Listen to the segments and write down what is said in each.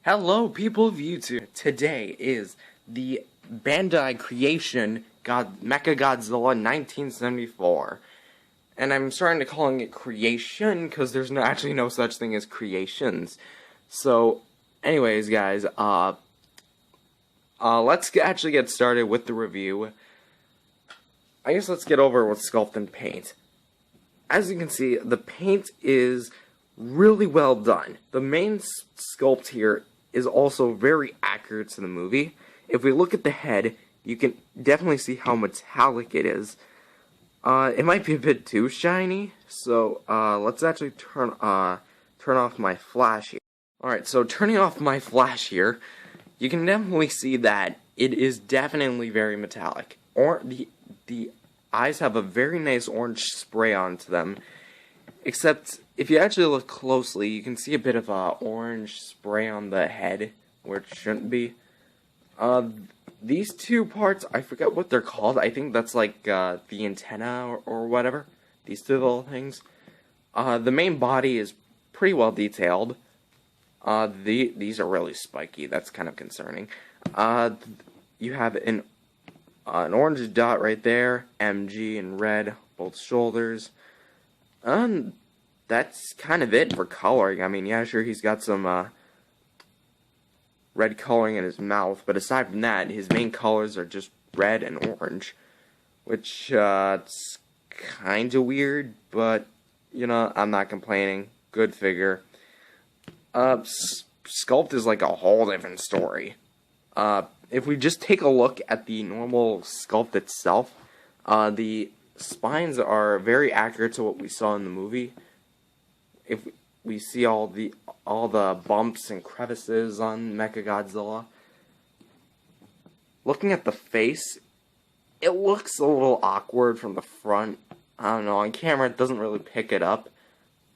Hello, people of YouTube. Today is the Bandai creation MechaGodzilla 1974. And I'm starting to calling it creation because there's actually no such thing as creations. So, anyways, guys, let's actually get started with the review. I guess let's get over with sculpt and paint. As you can see, the paint is really well done. The main sculpt here is also very accurate to the movie. If we look at the head, you can definitely see how metallic it is. It might be a bit too shiny, so let's actually turn off my flash here. Alright, so turning off my flash here, you can definitely see that it is definitely very metallic. Or the eyes have a very nice orange spray onto them. Except, if you actually look closely, you can see a bit of orange spray on the head, where it shouldn't be. These two parts, I forget what they're called. I think that's like the antenna or whatever. These two little things. The main body is pretty well detailed. These are really spiky. That's kind of concerning. You have an orange dot right there. MG in red, both shoulders. That's kind of it for coloring. I mean, yeah, sure, he's got some, red coloring in his mouth, but aside from that, his main colors are just red and orange, which, it's kinda weird, but, you know, I'm not complaining. Good figure. Sculpt is like a whole different story. If we just take a look at the normal sculpt itself, the spines are very accurate to what we saw in the movie. If we see all the bumps and crevices on MechaGodzilla. Looking at the face, it looks a little awkward from the front. I don't know, on camera it doesn't really pick it up,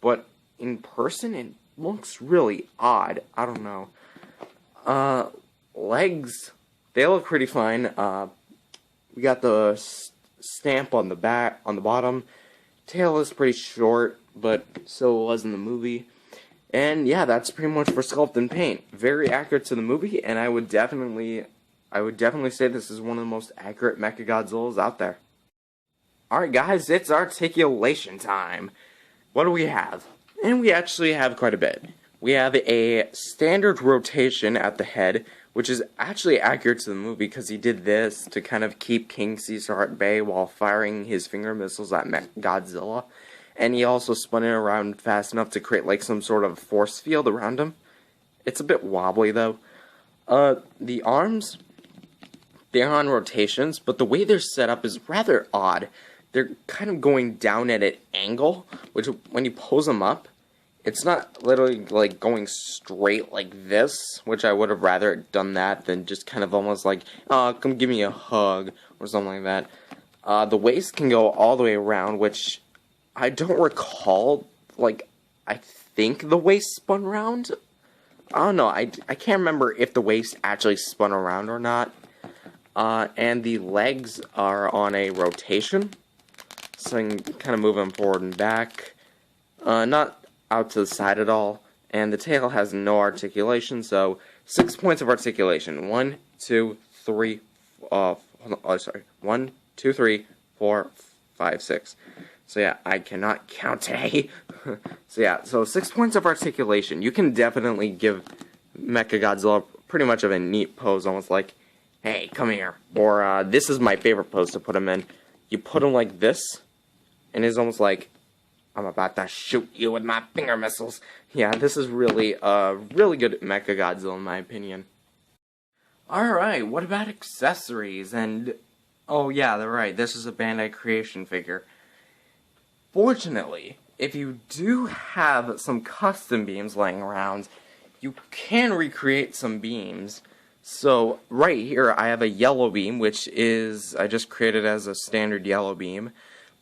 but in person it looks really odd. I don't know. Legs, they look pretty fine. We got the stamp on the back, on the bottom. Tail is pretty short, but so it was in the movie. And yeah, that's pretty much for sculpt and paint. Very accurate to the movie, and I would definitely say this is one of the most accurate MechaGodzillas out there. Alright guys, it's articulation time. What do we have? And we actually have quite a bit. We have a standard rotation at the head, which is actually accurate to the movie because he did this to kind of keep King Caesar at bay while firing his finger missiles at Godzilla. And he also spun it around fast enough to create like some sort of force field around him. It's a bit wobbly though. The arms, they're on rotations, but the way they're set up is rather odd. They're kind of going down at an angle, which when you pose them up, it's not literally like going straight like this, which I would have rather done that than just kind of almost like, oh, come give me a hug, or something like that. The waist can go all the way around, which I don't recall, like, I think the waist spun around? I don't know, I can't remember if the waist actually spun around or not. And the legs are on a rotation, so I can kind of move them forward and back. Not out to the side at all, and the tail has no articulation, so 6 points of articulation. 1, 2, 3, 1, 2, 3, 4, 5, 6. So yeah, I cannot count today. So 6 points of articulation. You can definitely give MechaGodzilla pretty much of a neat pose, almost like, hey, come here. Or, this is my favorite pose to put him in. You put him like this, and it's almost like, I'm about to shoot you with my finger missiles. Yeah, this is really good MechaGodzilla in my opinion. Alright, what about accessories? And, oh yeah, they're right, this is a Bandai creation figure. Fortunately, if you do have some custom beams laying around, you can recreate some beams. So, right here, I have a yellow beam, which is, I just created as a standard yellow beam.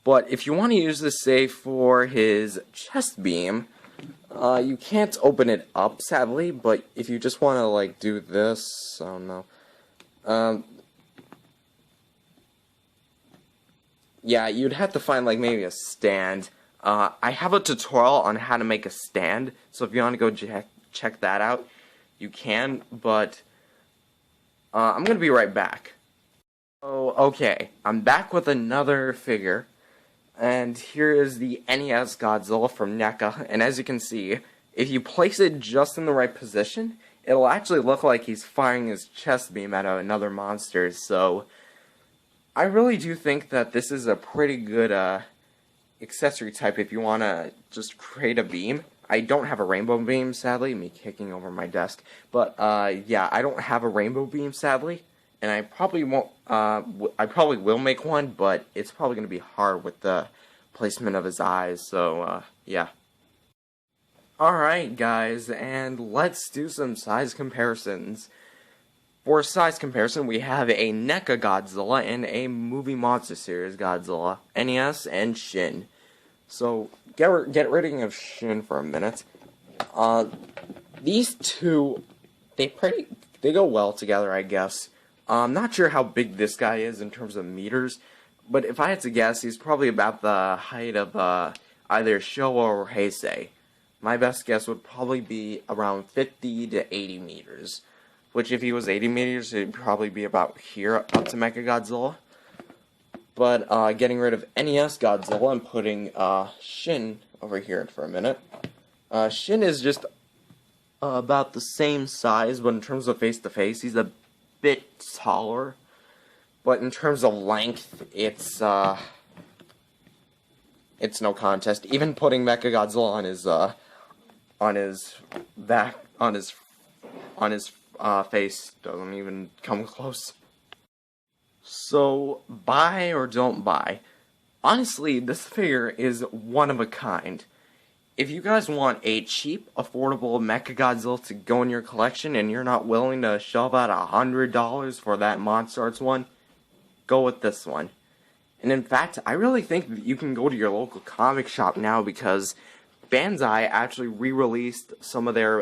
But if you want to use this, say, for his chest beam, you can't open it up, sadly, but if you just want to, like, do this, I don't know, yeah, you'd have to find, like, maybe a stand. I have a tutorial on how to make a stand, so if you want to go check that out, you can, but I'm gonna be right back. Oh, okay, I'm back with another figure, and here is the NES Godzilla from NECA, and as you can see, if you place it just in the right position, it'll actually look like he's firing his chest beam at another monster, so I really do think that this is a pretty good accessory type if you want to just create a beam. I don't have a rainbow beam, sadly, me kicking over my desk, but yeah, I don't have a rainbow beam, sadly, and I probably won't, I probably will make one, but it's probably going to be hard with the placement of his eyes, so yeah. Alright guys, and let's do some size comparisons. For size comparison, we have a NECA Godzilla and a Movie Monster Series Godzilla, NES and Shin. So, get rid of Shin for a minute. These two, they go well together, I guess. I'm not sure how big this guy is in terms of meters, but if I had to guess, he's probably about the height of either Showa or Heisei. My best guess would probably be around 50 to 80 meters. Which, if he was 80 meters, it'd probably be about here up to MechaGodzilla. But, getting rid of NES Godzilla and putting, Shin over here for a minute. Shin is just about the same size, but in terms of face-to-face, he's a bit taller. But in terms of length, it's no contest. Even putting MechaGodzilla on his face doesn't even come close. So, buy or don't buy. Honestly, this figure is one of a kind. If you guys want a cheap, affordable MechaGodzilla to go in your collection and you're not willing to shell out $100 for that Monster Arts one, go with this one. And in fact, I really think that you can go to your local comic shop now because Bandai actually re-released some of their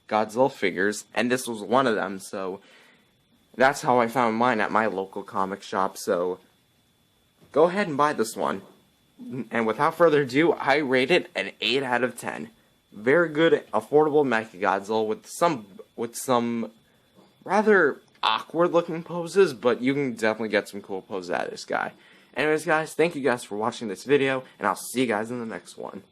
Godzilla figures, and this was one of them, so that's how I found mine at my local comic shop, so go ahead and buy this one. And without further ado, I rate it an 8 out of 10. Very good, affordable MechaGodzilla with some rather awkward looking poses, but you can definitely get some cool poses out of this guy. Anyways guys, thank you guys for watching this video, and I'll see you guys in the next one.